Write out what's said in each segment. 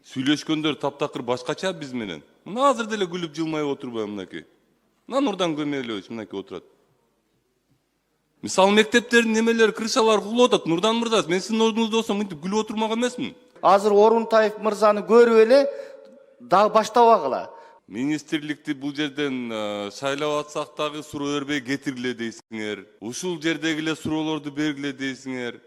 Сүйлөшкөндөр таптакыр башкача биз менен. Мына азыр деле күлүп жылмайып отурбайбы мынакей. Мына Нурдан Көмелович мынакей отурат. Мисалы мектептердин немелери крышалары кулуп атат. Нурдан мырза, мен сиздин ордуңузда болсом мынтип күлүп отурмак эмесмин. Азыр Орунтаев мырзаны көрүп эле дагы баштабагыла. Министрликти бул жерден шайлап атсак дагы суроо бербей кетиргиле дейсиңер. Ушул жердеги эле суроолорду бергиле дейсиңер.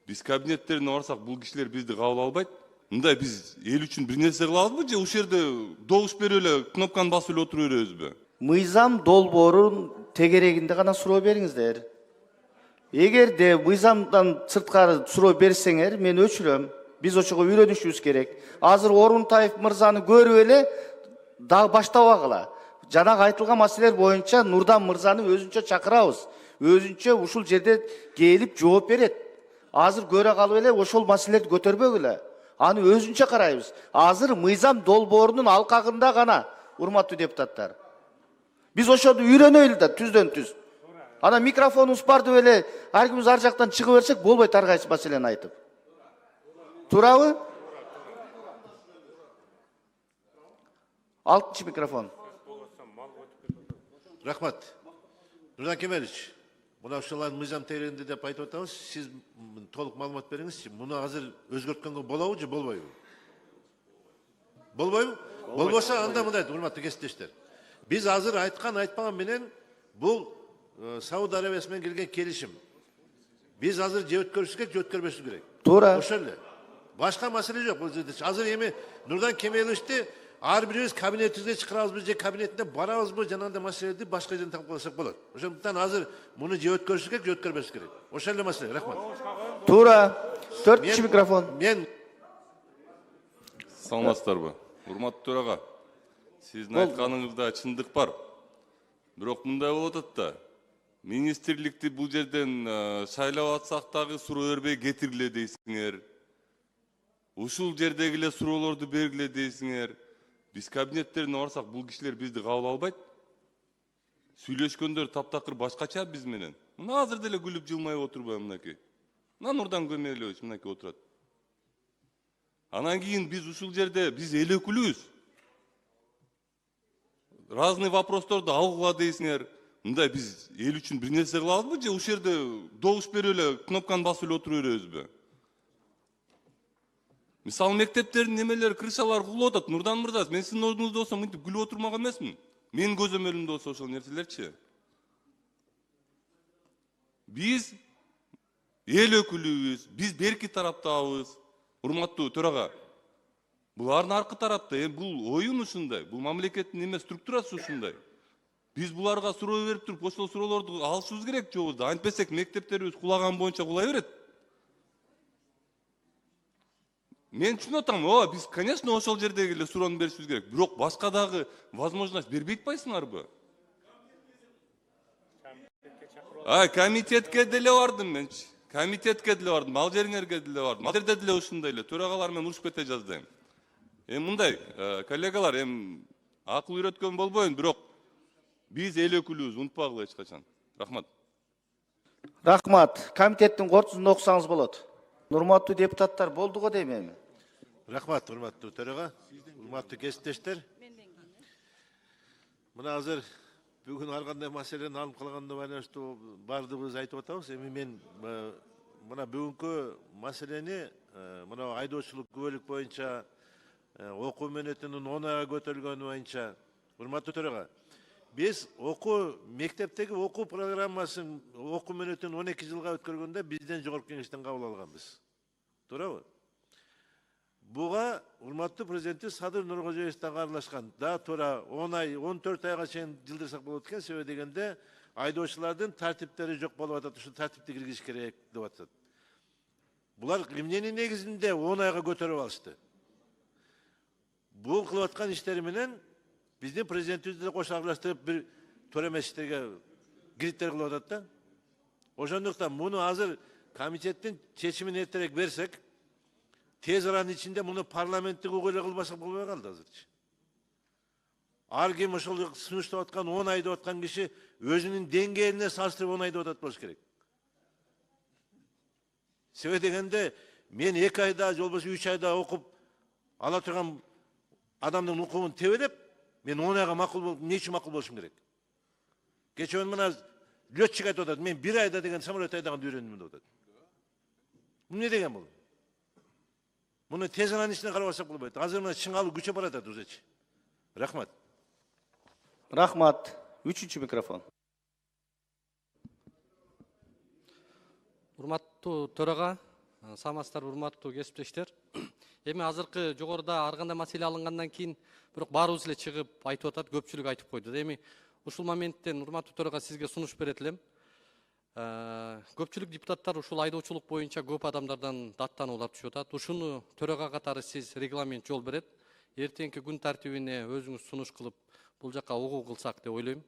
Биз кабинеттерине барсак бул кишилер бизди кабыл албайт. Мындай биз эл үчүн бир нерсе кылабызбы же ушул жерде добуш берип эле кнопканы басып эле отура беребизби? Мыйзам долбоорун тегерегинде гана суроо бериңиздер. Эгерде мыйзамдан сырткары суроо берсеңер, мен өчүрөм. Биз ошого үйрөнүшүбүз керек. Азыр Орунтаев мырзаны көрүп эле дагы баштабагыла. Жанагы айтылган маселелер боюнча Нурдан мырзаны өзүнчө чакырабыз. Өзүнчө ушул жерде келип жооп берет. Азыр көрө калып эле ошол маселелерди көтөрбөгүлө. Аны өзүнчө карайбыз. Азыр мыйзам долбоорунун алкагында гана, урматтуу депутаттар. Биз ошону үйрөнөлү да түздөн түз. Ана микрофонубуз бар деп эле ар кимибиз ар жактан чыгып берсек болбойт, ар кайсы маселени айтып. Туурабы? 6-чы микрофон. Рахмат. Нурдан Кемелович, мына ушулардын мыйзам тегерегинде деп айтып атабыз. Сиз толук маалымат бериңизчи. Муну азыр өзгөрткөнгө болобу же болбойбу? Болбойбу? Болбосо анда мындай, урматтуу кесиптештер. Биз азыр айткан айтпаган менен бул Сауд Арабиясы менен келген келишим. Биз азыр же өткөрүшүбүз керек, же өткөрбөшүбүз керек. Туура. Ошол эле. Башка маселе жок. Азыр эми Нурдан Кемеловичти ар бирибиз кабинетибизге чакырабызбы же кабинетине барабызбы жанагындай маселелерди башка жерден талкууласак болот. Ошондуктан азыр муну же өткөрүшүбүз керек, же өткөрбөшүбүз керек. Ошол эле маселе. Рахмат. Туура. 4-чы микрофон. Мен Саламатсыздарбы? Урматтуу төрага. Сиздин айтканыңызда чындык бар. Бирок мындай болуп атат да. Министрликти бул жерден шайлап атсак дагы суроо бербей кетиргиле дейсиңер. Ушул жердеги эле суроолорду бергиле дейсиңер. Биз кабинеттерине барсак бул кишилер бизди кабыл албайт. Сүйлөшкөндөр таптакыр башкача биз менен. Мына азыр деле күлүп жылмайып отурбайбы мынакей. Мына Нурдан Көмелович мынакей отурат. Анан кийин биз ушул жерде биз эл өкүлүбүз. Разный вопросторду алгыла дейсиңер. Мындай биз эл үчүн бир нерсе кылабызбы же ушул жерде добуш берип эле кнопканы басып эле отура беребизби? Мисалы мектептердин немелери крышалары кулуп атат. Нурдан мырза, мен сиздин ордуңузда болсом мынтип күлүп отурмак эмесмин. Менин көзөмөлүмдө болсо ошол нерселерчи. Биз эл өкүлүбүз, биз берки тараптабыз. Урматтуу төрага. Булардын аркы тарапта бул оюн ушундай, бул мамлекеттин эме структурасы ушундай. Биз буларга суроо берип туруп, ошол суроолорду алышыбыз керек жобузда. Антпесек мектептерибиз кулаган боюнча кулай берет. Мен түшүнүп атам, биз, конечно, ошол жердеги эле суроону беришибиз керек. Бирок башка дагы возможность бербей атпайсыңарбы? Комитетке деле бардым менчи. Комитетке деле бардым, ал жериңерге деле бардым. Ал жерде деле ушундай эле төрагалар менен урушуп кете жаздым. Мындай, коллегалар, акыл үйрөткөн болбойм, бирок биз эл өкүлүбүз, унутпагыла эч качан. Рахмат. Рахмат. Комитеттин кортусун окусаңыз болот. Урматтуу депутаттар, болду го дейм эми. рахмат, урматтуу төрага, урматтуу кесиптештер. Мына азыр бүгүн ар кандай маселени алып калганда байланыштуу бардыгыбыз айтып атабыз. Эми мен мына бүгүнкү маселени мына айдоочулук күбөлүк боюнча окуу мөөнөтүнүн 10 айга көтөрүлгөнү боюнча, урматтуу төрага, биз мектептеги окуу программасын окуу мөөнөтүн 12 жылга өткөргөндө бизден жогорку кеңештен кабыл алганбыз. Туурабы? Буга урматтуу президенти Садыр Нуркожоевич дагы аралашкан. Да туура 10 ай, 14 айга чейин жылдырсак болот экен, себеби дегенде айдоочулардын тартиптери жок болуп атат, ушул тартипти киргизиш керек деп атат. Булар эмненин негизинде 10 айга көтөрүп алышты? Бул кылып аткан иштери менен биздин президентибизди кошо аралаштырып бир туура эмес иштерге кредиттер кылып атат да. Ошондуктан муну азыр комитеттин чечимин эртерээк берсек, тез аранын ичинде муну парламенттик угу эле кылбасак болбой калды азырчы. Ар ким ошол сунуштап аткан 10 ай деп аткан киши өзүнүн деңгээлине салыштырып 10 ай деп атат болуш керек. Себеби дегенде мен 2 айда же болбосо 3 айда окуп ала турган адамдын укугун тебелеп, мен 10 айга макул болуп, эмне үчүн макул болушум керек? Кече мына летчик айтып атат, мен 1 айда деген самолет айдаганды үйрөндүм деп атат. Бул эмне деген бул? Муну тез анализине карабасак болбойт. Азыр мына чыңалуу күчөп баратат узечи. Рахмат. Рахмат. Үчүнчү микрофон. Урматтуу төрага, саламатсыздар, урматтуу кесиптештер. Эми азыркы жогоруда ар кандай маселе алынгандан кийин бирок баарыбыз эле чыгып айтып атат, көпчүлүк айтып койду. Эми ушул моменттен урматтуу төрага сизге сунуш берет элем. Көпчүлүк депутаттар ушул айдоочулук боюнча көп адамдардан даттануулар түшүп атат. Ушуну төрага катары сиз регламент жол берет. Эртеңки күн тартибине өзүңүз сунуш кылып бул жакка угуу кылсак деп ойлойм.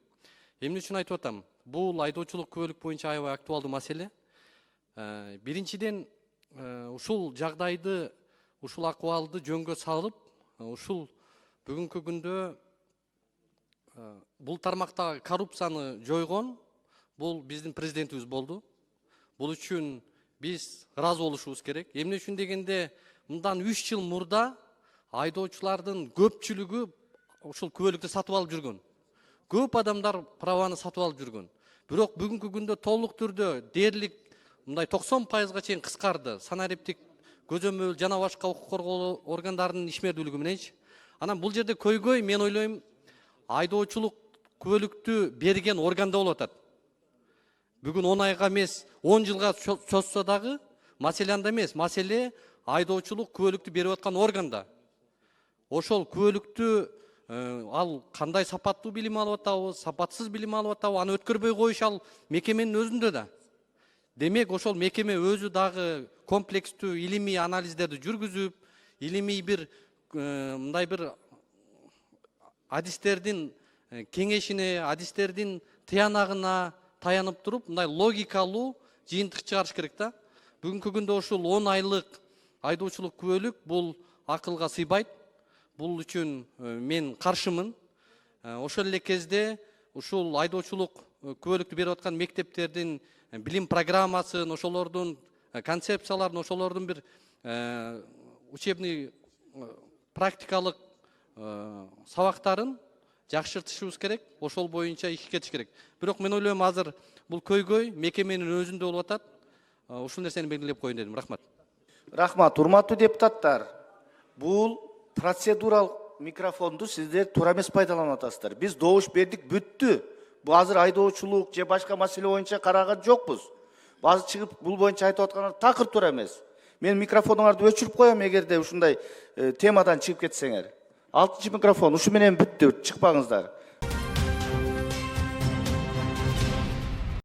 Эмне үчүн айтып атам? Бул айдоочулук күбөлүк боюнча аябай актуалдуу маселе. Биринчиден ушул жагдайды, ушул акыбалды жөнгө салып, ушул бүгүнкү күндө бул тармактагы коррупцияны жойгон бул биздин президентибиз болду. Бул үчүн биз ыраазы болушубуз керек. Эмне үчүн дегенде, мындан 3 жыл мурда айдоочулардын көпчүлүгү ушул күбөлүктү сатып алып жүргөн. Көп адамдар праваны сатып алып жүргөн. Бирок бүгүнкү күндө толук түрдө дээрлик мындай 90%га чейин кыскарды. Санариптик көзөмөл жана башка укук коргоо органдарынын ишмердүүлүгү мененчи. Анан бул жерде көйгөй, мен ойлойм, айдоочулук күбөлүктү берген органда болуп атат. Бүгүн 10 айга эмес, 10 жылга созсо дагы маселе анда эмес. Маселе айдоочулук күбөлүктү берип аткан органда. Ошол күбөлүктү ал кандай сапаттуу билим алып атабы, сапатсыз билим алып атабы, аны өткөрбөй коюш ал мекеменин өзүндө да. Демек, ошол мекеме өзү дагы комплекстүү илимий анализдерди жүргүзүп, илимий бир мындай бир адистердин кеңешине, адистердин тыянагына таянып туруп, мындай логикалуу жыйынтык чыгарыш керек да. Бүгүнкү күндө ушул 10 айлык айдоочулук күбөлүк бул акылга сыйбайт. Бул үчүн мен каршымын. Ошол эле кезде ушул айдоочулук күбөлүктү берип аткан мектептердин билим программасын, ошолордун концепцияларын, ошолордун бир учебный практикалык сабактарын жакшыртышыбыз керек, ошол боюнча иш кетиш керек. Бирок мен ойлойм, азыр бул көйгөй мекеменин өзүндө болуп атат. Ушул нерсени белгилеп коеюн дедим. Рахмат. Рахмат. Урматтуу депутаттар, бул процедуралык микрофонду сиздер туура эмес пайдаланып атасыздар. Биз добуш бердик, бүттү. Бул азыр айдоочулук же башка маселе боюнча караган жокпуз. Базы чыгып бул боюнча айтып аткандар такыр туура эмес. Мен микрофонуңарды өчүрүп коем эгерде ушундай темадан чыгып кетсеңер. 6-микрофон ушу менен бүттү, чыкпаңыздар.